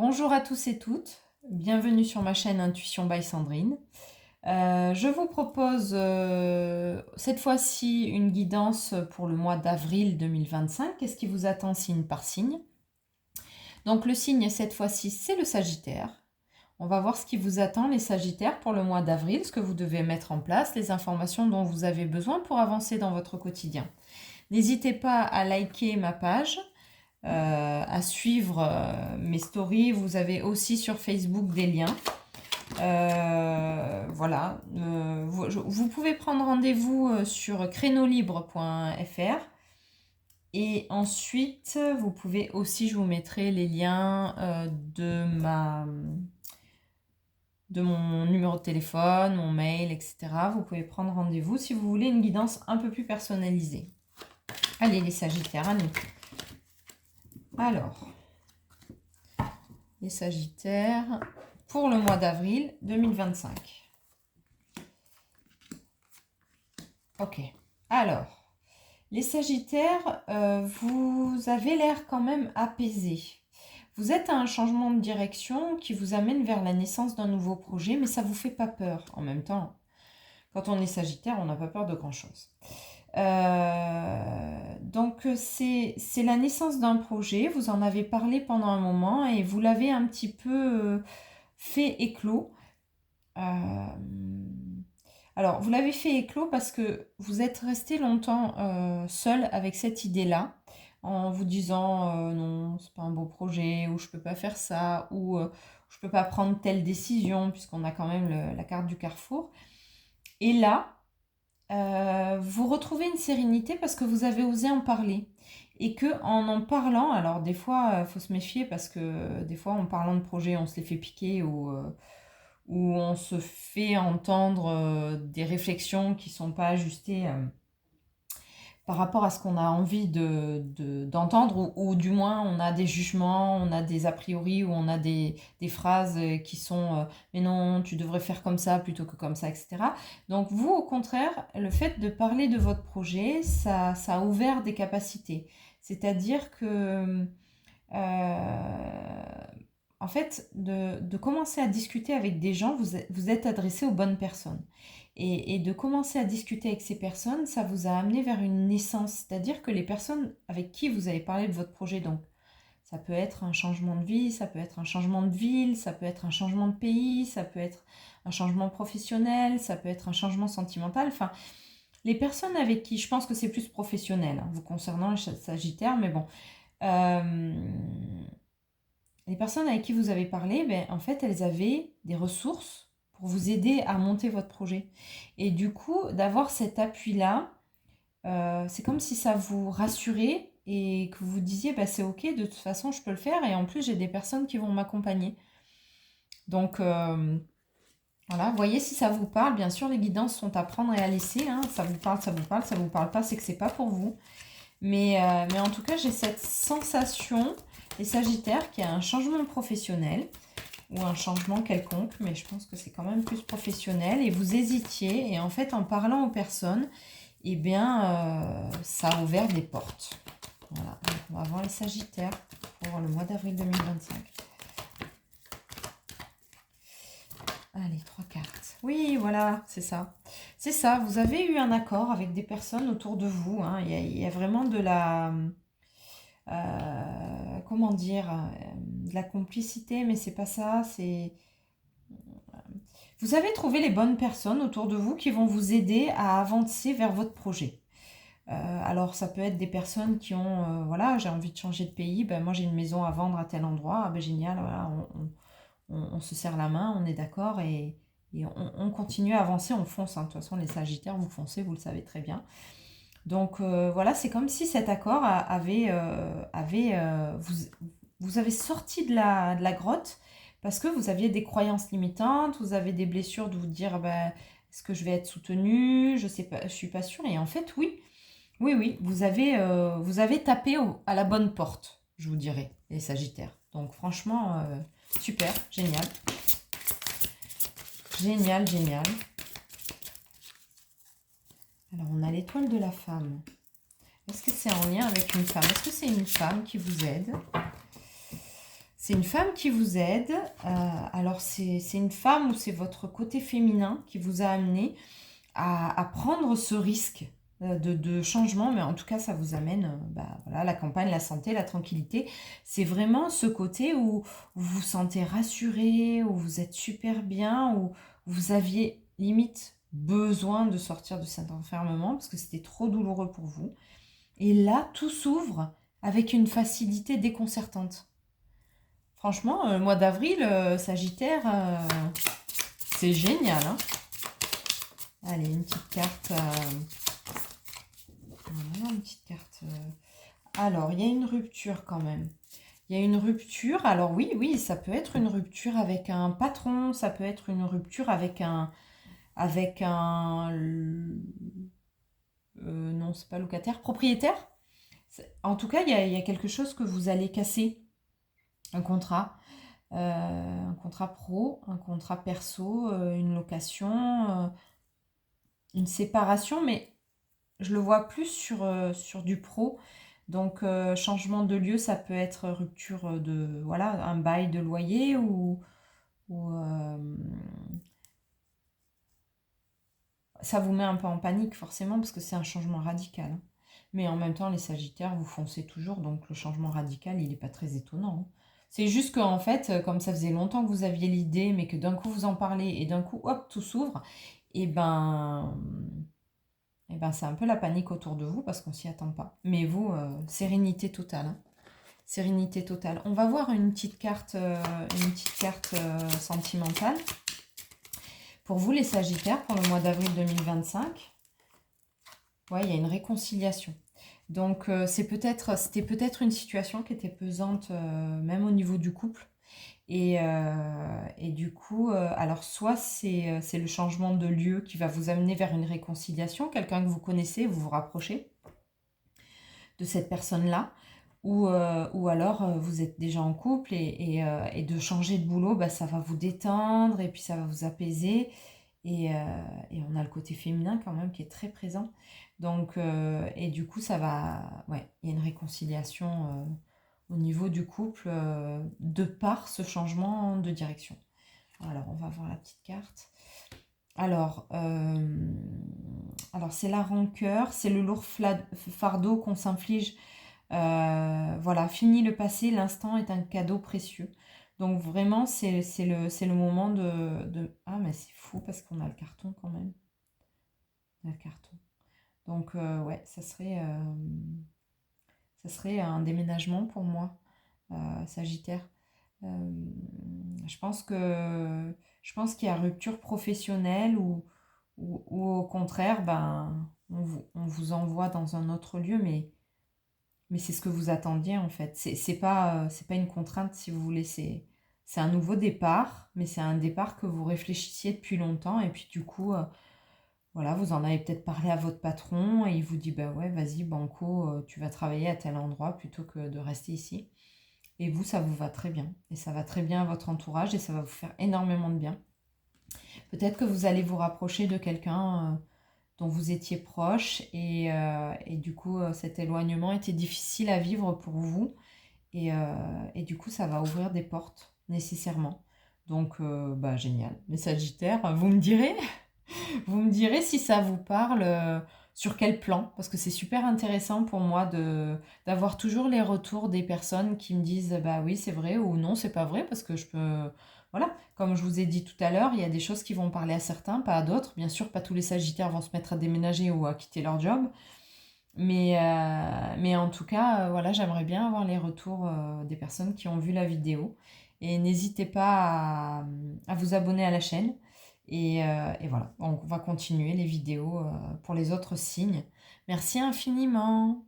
Bonjour à tous et toutes, bienvenue sur ma chaîne Intuition by Sandrine. Je vous propose cette fois-ci une guidance pour le mois d'avril 2025. Qu'est-ce qui vous attend signe par signe? Donc le signe cette fois-ci c'est le Sagittaire. On va voir ce qui vous attend les Sagittaires pour le mois d'avril, ce que vous devez mettre en place, les informations dont vous avez besoin pour avancer dans votre quotidien. N'hésitez pas à liker ma page, à suivre mes stories. Vous avez aussi sur Facebook des liens. Voilà. Vous pouvez prendre rendez-vous sur créneaulibre.fr. Et ensuite, vous pouvez aussi, je vous mettrai les liens de mon numéro de téléphone, mon mail, etc. Vous pouvez prendre rendez-vous si vous voulez une guidance un peu plus personnalisée. Allez les Sagittaires, à nous. Alors, les Sagittaires pour le mois d'avril 2025. Ok, alors, les Sagittaires, vous avez l'air quand même apaisé. Vous êtes à un changement de direction qui vous amène vers la naissance d'un nouveau projet, mais ça ne vous fait pas peur. En même temps, quand on est Sagittaire, on n'a pas peur de grand-chose. Donc c'est la naissance d'un projet, vous en avez parlé pendant un moment et vous l'avez un petit peu fait éclos. Alors vous l'avez fait éclos parce que vous êtes resté longtemps seul avec cette idée-là, en vous disant non, c'est pas un beau projet, ou je peux pas faire ça, ou je peux pas prendre telle décision, puisqu'on a quand même la carte du carrefour. Et là, vous retrouvez une sérénité parce que vous avez osé en parler. Et que en parlant, alors des fois, il faut se méfier parce que des fois, en parlant de projet, on se les fait piquer ou on se fait entendre des réflexions qui ne sont pas ajustées par rapport à ce qu'on a envie d'entendre, ou du moins on a des jugements, on a des a priori, ou on a des phrases qui sont mais non, tu devrais faire comme ça plutôt que comme ça, etc. Donc vous, au contraire, le fait de parler de votre projet, ça a ouvert des capacités. C'est-à-dire que en fait, de commencer à discuter avec des gens, vous êtes adressé aux bonnes personnes. Et de commencer à discuter avec ces personnes, ça vous a amené vers une naissance. C'est-à-dire que les personnes avec qui vous avez parlé de votre projet, donc ça peut être un changement de vie, ça peut être un changement de ville, ça peut être un changement de pays, ça peut être un changement professionnel, ça peut être un changement sentimental. Enfin, les personnes avec qui, je pense que c'est plus professionnel, hein, vous concernant les Sagittaires, mais bon. Les personnes avec qui vous avez parlé, ben, en fait, elles avaient des ressources pour vous aider à monter votre projet. Et du coup, d'avoir cet appui-là, c'est comme si ça vous rassurait et que vous vous disiez, bah, c'est ok, de toute façon, je peux le faire. Et en plus, j'ai des personnes qui vont m'accompagner. Donc, voilà, voyez si ça vous parle. Bien sûr, les guidances sont à prendre et à laisser, hein. Ça vous parle, ça vous parle, ça vous parle pas, c'est que c'est pas pour vous. Mais en tout cas, j'ai cette sensation, les Sagittaires, qu'il y a un changement professionnel ou un changement quelconque, mais je pense que c'est quand même plus professionnel. Et vous hésitiez, et en fait, en parlant aux personnes, eh bien, ça a ouvert des portes. Voilà, donc on va voir les Sagittaires pour le mois d'avril 2025. Allez, 3 cartes. Oui, voilà, c'est ça. C'est ça, vous avez eu un accord avec des personnes autour de vous, hein. Il y a vraiment de la... comment dire, de la complicité, mais c'est pas ça, c'est... Vous avez trouvé les bonnes personnes autour de vous qui vont vous aider à avancer vers votre projet. Alors ça peut être des personnes qui ont, voilà, j'ai envie de changer de pays, ben moi j'ai une maison à vendre à tel endroit, ah ben génial, voilà, on se serre la main, on est d'accord et on continue à avancer, on fonce, hein. De toute façon les Sagittaires, vous foncez, vous le savez très bien. Donc voilà, c'est comme si cet accord vous avez sorti de la grotte parce que vous aviez des croyances limitantes, vous avez des blessures de vous dire bah, est-ce que je vais être soutenue, je sais pas, je suis pas sûre. Et en fait, oui, vous avez tapé à la bonne porte, je vous dirais, les Sagittaires. Donc franchement, super, génial. Génial, génial. Alors on a l'étoile de la femme. Est-ce que c'est en lien avec une femme? Est-ce que c'est une femme qui vous aide? C'est une femme qui vous aide. Alors, c'est une femme ou c'est votre côté féminin qui vous a amené à prendre ce risque de changement, mais en tout cas, ça vous amène voilà, la campagne, la santé, la tranquillité. C'est vraiment ce côté où vous vous sentez rassuré, où vous êtes super bien, où vous aviez limite besoin de sortir de cet enfermement parce que c'était trop douloureux pour vous. Et là, tout s'ouvre avec une facilité déconcertante. Franchement, le mois d'avril, Sagittaire, c'est génial, hein. Allez, une petite carte. Voilà, une petite carte. Alors, il y a une rupture quand même. Il y a une rupture. Alors oui, oui, ça peut être une rupture avec un patron, ça peut être une rupture avec un... non, c'est pas locataire, propriétaire. En tout cas, il y a quelque chose que vous allez casser. Un contrat pro, un contrat perso, une location, une séparation, mais je le vois plus sur du pro. Donc, changement de lieu, ça peut être rupture de, voilà, un bail de loyer ou ça vous met un peu en panique forcément parce que c'est un changement radical, hein. Mais en même temps, les Sagittaires, vous foncez toujours, donc le changement radical, il n'est pas très étonnant, hein. C'est juste qu'en fait, comme ça faisait longtemps que vous aviez l'idée, mais que d'un coup vous en parlez et d'un coup, hop, tout s'ouvre, et ben c'est un peu la panique autour de vous parce qu'on s'y attend pas. Mais vous, sérénité totale, hein. Sérénité totale. On va voir une petite carte sentimentale. Pour vous, les Sagittaires, pour le mois d'avril 2025, ouais, il y a une réconciliation. Donc, c'était peut-être une situation qui était pesante, même au niveau du couple. Et du coup, alors soit c'est le changement de lieu qui va vous amener vers une réconciliation, quelqu'un que vous connaissez, vous vous rapprochez de cette personne-là, ou alors vous êtes déjà en couple et de changer de boulot, bah, ça va vous détendre et puis ça va vous apaiser. Et on a le côté féminin quand même qui est très présent. Donc, et du coup, ça va. Ouais, il y a une réconciliation au niveau du couple de par ce changement de direction. Alors, on va voir la petite carte. Alors, c'est la rancœur, c'est le lourd fardeau qu'on s'inflige. Voilà, fini le passé, l'instant est un cadeau précieux. Donc vraiment, c'est le moment Ah, mais c'est fou parce qu'on a le carton quand même. On a le carton. Donc, ouais, ça serait un déménagement pour moi, Sagittaire. Euh, je pense qu'il y a rupture professionnelle ou au contraire, ben, on vous envoie dans un autre lieu, mais c'est ce que vous attendiez en fait. C'est pas une contrainte si vous voulez. C'est un nouveau départ, mais c'est un départ que vous réfléchissiez depuis longtemps. Et puis du coup, voilà, vous en avez peut-être parlé à votre patron et il vous dit, bah ouais, vas-y, banco, tu vas travailler à tel endroit plutôt que de rester ici. Et vous, ça vous va très bien. Et ça va très bien à votre entourage et ça va vous faire énormément de bien. Peut-être que vous allez vous rapprocher de quelqu'un dont vous étiez proche et du coup, cet éloignement était difficile à vivre pour vous. Et du coup, ça va ouvrir des portes nécessairement. Donc, bah, génial. Les Sagittaires, vous me direz si ça vous parle, sur quel plan, parce que c'est super intéressant pour moi d'avoir toujours les retours des personnes qui me disent bah oui, c'est vrai ou non, c'est pas vrai, parce que je peux. Voilà, comme je vous ai dit tout à l'heure, il y a des choses qui vont parler à certains, pas à d'autres. Bien sûr, pas tous les Sagittaires vont se mettre à déménager ou à quitter leur job. Mais en tout cas, voilà, j'aimerais bien avoir les retours des personnes qui ont vu la vidéo. Et n'hésitez pas à vous abonner à la chaîne. Et voilà, on va continuer les vidéos pour les autres signes. Merci infiniment.